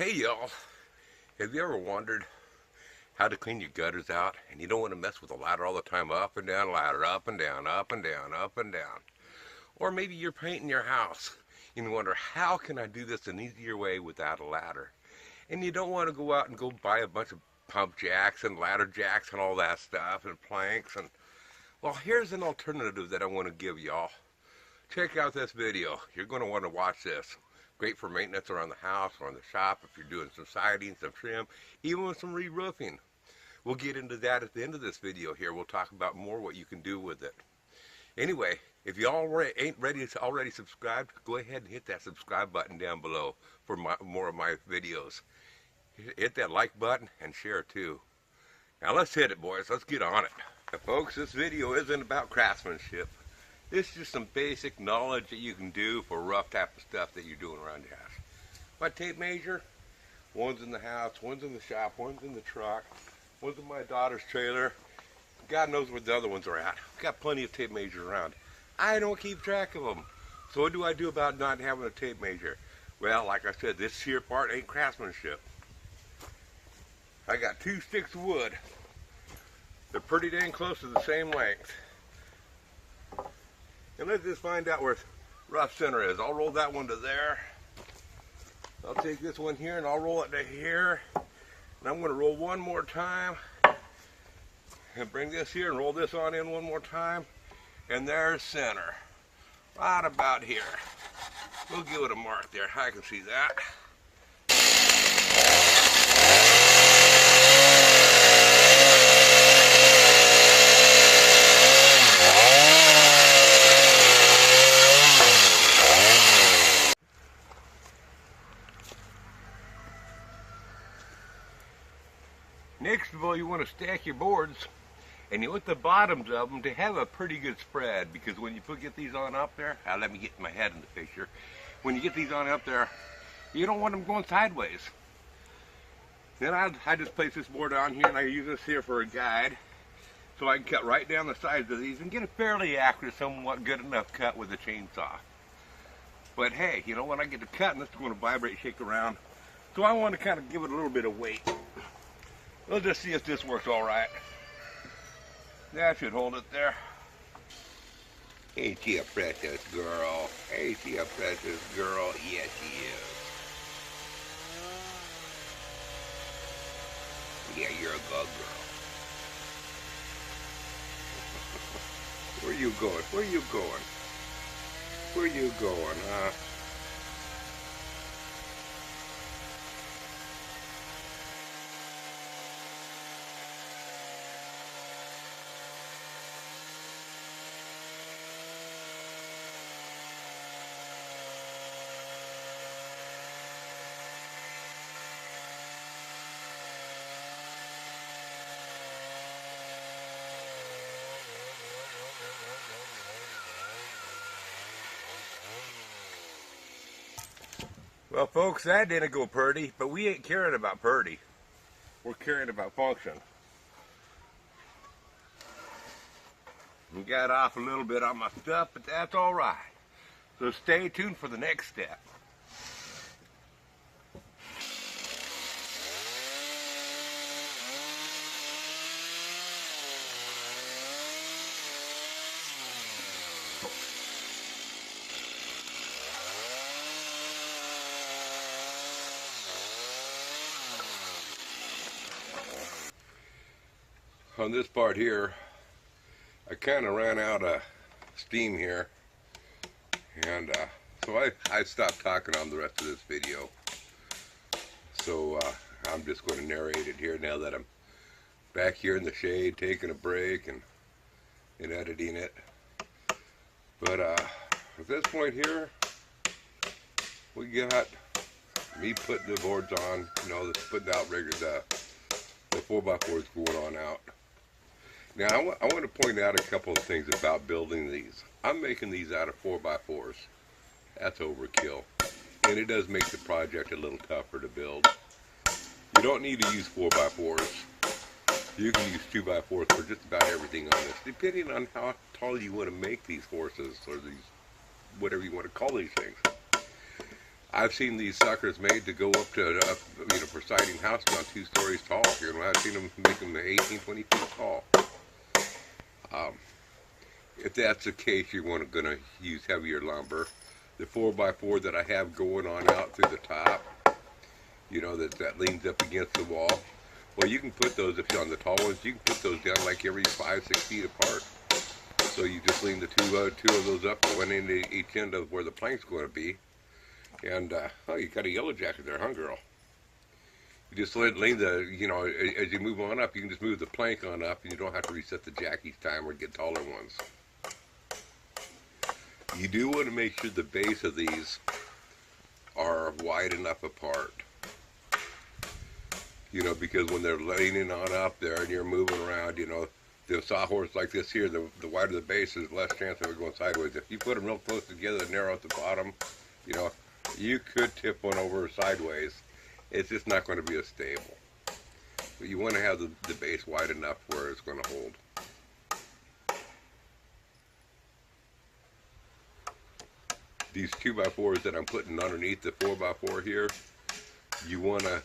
Hey y'all, have you ever wondered how to clean your gutters out and you don't want to mess with the ladder all the time, up and down ladder, up and down, up and down, up and down? Or maybe you're painting your house and you wonder, how can I do this an easier way without a ladder? And you don't want to go out and go buy a bunch of pump jacks and ladder jacks and all that stuff and planks. And well, here's an alternative that I want to give y'all. Check out this video. You're going to want to watch this. Great for maintenance around the house or in the shop if you're doing some siding, some trim, even with some re-roofing. We'll get into that at the end of this video here. We'll talk about more what you can do with it. Anyway, if you ain't ready to already subscribe, go ahead and hit that subscribe button down below for more of my videos. Hit that like button and share too. Now let's hit it, boys. Let's get on it. Now, folks, this video isn't about craftsmanship. This is just some basic knowledge that you can do for rough type of stuff that you're doing around your house. My tape measure, one's in the house, one's in the shop, one's in the truck, one's in my daughter's trailer. God knows where the other ones are at. I've got plenty of tape measures around. I don't keep track of them. So what do I do about not having a tape measure? Well, like I said, this here part ain't craftsmanship. I got 2 sticks of wood. They're pretty dang close to the same length. And let's just find out where rough center is. I'll roll that one to there. I'll take this one here and I'll roll it to here. And I'm going to roll one more time. And bring this here and roll this on in one more time. And there's center. Right about here. We'll give it a mark there. I can see that. Next of all, you want to stack your boards, and you want the bottoms of them to have a pretty good spread, because when you get these on up there, let me get my head in the picture. When you get these on up there, you don't want them going sideways. Then I just place this board on here, and I use this here for a guide, so I can cut right down the sides of these and get a fairly accurate, somewhat good enough cut with a chainsaw. But hey, you know, when I get to cutting, this is going to vibrate, shake around, so I want to kind of give it a little bit of weight. We'll just see if this works all right. That should hold it there. Ain't she a precious girl? Ain't she a precious girl? Yes, she is. Yeah, you're a good girl. Where you going? Where you going? Where you going, huh? Well, folks, that didn't go purty, but we ain't caring about purty. We're caring about function. We got off a little bit on my stuff, but that's all right. So stay tuned for the next step. On this part here, I kind of ran out of steam here, and so I stopped talking on the rest of this video. So I'm just going to narrate it here now that I'm back here in the shade, taking a break and editing it. But at this point here, we got me putting the boards on, you know, putting the outriggers, the 4x4s going on out. Now, I want to point out a couple of things about building these. I'm making these out of 4x4s. That's overkill. And it does make the project a little tougher to build. You don't need to use 4x4s. You can use 2x4s for just about everything on this, depending on how tall you want to make these horses, or these, whatever you want to call these things. I've seen these suckers made to go up to, for siding houses on 2 stories tall. I've seen them make them 18, 20 feet tall. If that's the case, you're going to use heavier lumber. The 4x4 that I have going on out through the top, that leans up against the wall. Well, you can put those, if you're on the tall ones, you can put those down like every 5, 6 feet apart. So you just lean the two of those up, one into each end of where the plank's going to be. And, oh, you got a yellow jacket there, huh, girl? You just lean the, as you move on up, you can just move the plank on up, and you don't have to reset the jack each time or get taller ones. You do want to make sure the base of these are wide enough apart. Because when they're leaning on up there and you're moving around, the sawhorse like this here, the wider the base, there's less chance of it going sideways. If you put them real close together and narrow at the bottom, you could tip one over sideways. It's just not going to be as stable. But you want to have the base wide enough where it's going to hold. These 2x4s that I'm putting underneath the 4x4 here, you want to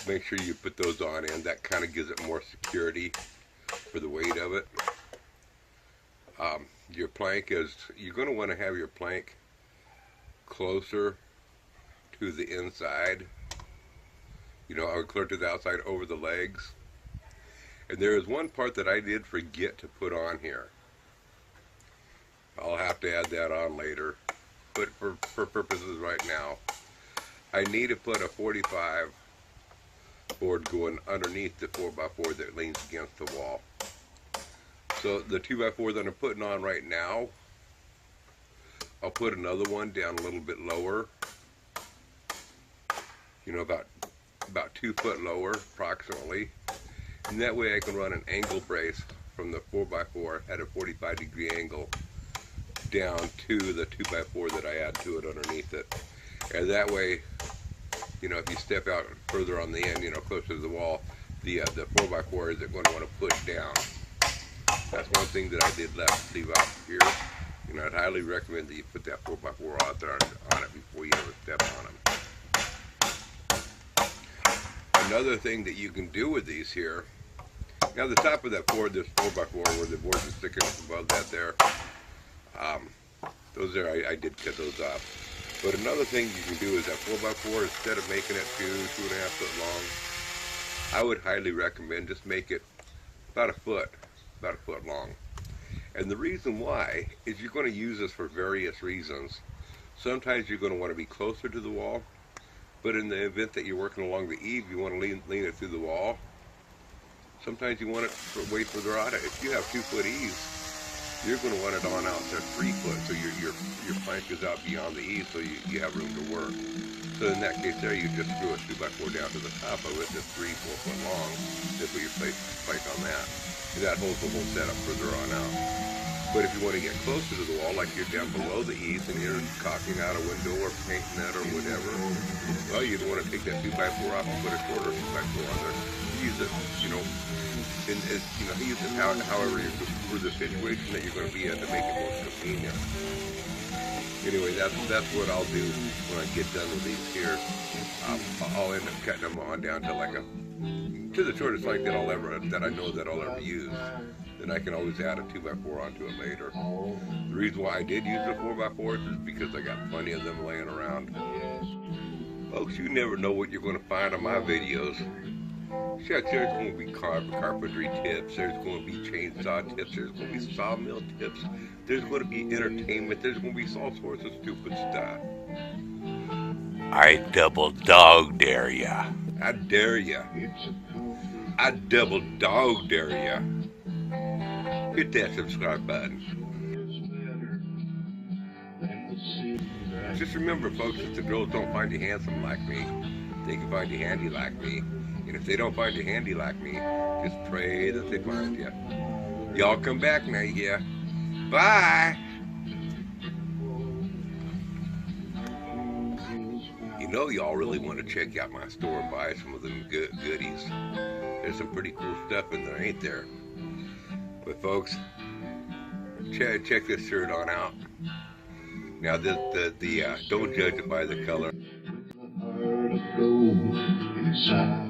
make sure you put those on in. That kind of gives it more security for the weight of it. Your plank is, you're going to want to have your plank closer to the inside, or clear to the outside over the legs. And there is one part that I did forget to put on here. I'll have to add that on later, but for purposes right now, I need to put a 45 board going underneath the 4x4 that leans against the wall. So the 2x4 that I'm putting on right now, I'll put another one down a little bit lower, about 2 foot lower approximately, and that way I can run an angle brace from the 4x4 at a 45-degree angle down to the 2x4 that I add to it underneath it. And that way, if you step out further on the end, closer to the wall, the 4x4 isn't going to want to push down. That's one thing that I did leave out here. I'd highly recommend that you put that 4x4 out there on it before you ever step on them. Another thing that you can do with these here, now the top of that board, this 4x4 where the boards are sticking up above that there, those there, I did cut those off. But another thing you can do is that 4x4, instead of making it 2.5 foot long, I would highly recommend just make it about a foot long. And the reason why is you're going to use this for various reasons. Sometimes you're going to want to be closer to the wall, but in the event that you're working along the eave, you want to lean it through the wall. Sometimes you want it way further out. If you have 2 foot eaves, you're going to want it on out to 3 foot, so your plank is out beyond the eave, so you have room to work. So in that case there, you just screw a 2x4 down to the top of it, just 3, 4 foot long. Then put your plank on that. And that holds the whole setup further on out. But if you want to get closer to the wall, like you're down below the eaves and you're caulking out a window or painting it or whatever, well, you'd want to take that 2x4 off and put a shorter 2x4 on there. Use it, use it however for the situation that you're going to be in to make it most convenient. Anyway, that's what I'll do when I get done with these here. I'll end up cutting them on down to the shortest length that I know that I'll ever use. Then I can always add a 2x4 onto it later. The reason why I did use the 4x4s is because I got plenty of them laying around. Folks, you never know what you're going to find on my videos. Check, there's going to be carpentry tips, there's going to be chainsaw tips, there's going to be sawmill tips, there's going to be entertainment, there's going to be all sorts of stupid stuff. I double dog dare ya. I dare ya. I double dog dare ya. Hit that subscribe button. Just remember, folks, if the girls don't find you handsome like me, they can find you handy like me. And if they don't find you handy like me, just pray that they find you. Y'all come back now, yeah. Bye! Y'all really want to check out my store and buy some of them goodies. There's some pretty cool stuff in there, ain't there? But folks, check this shirt on out. Now, don't judge it by the color. sun.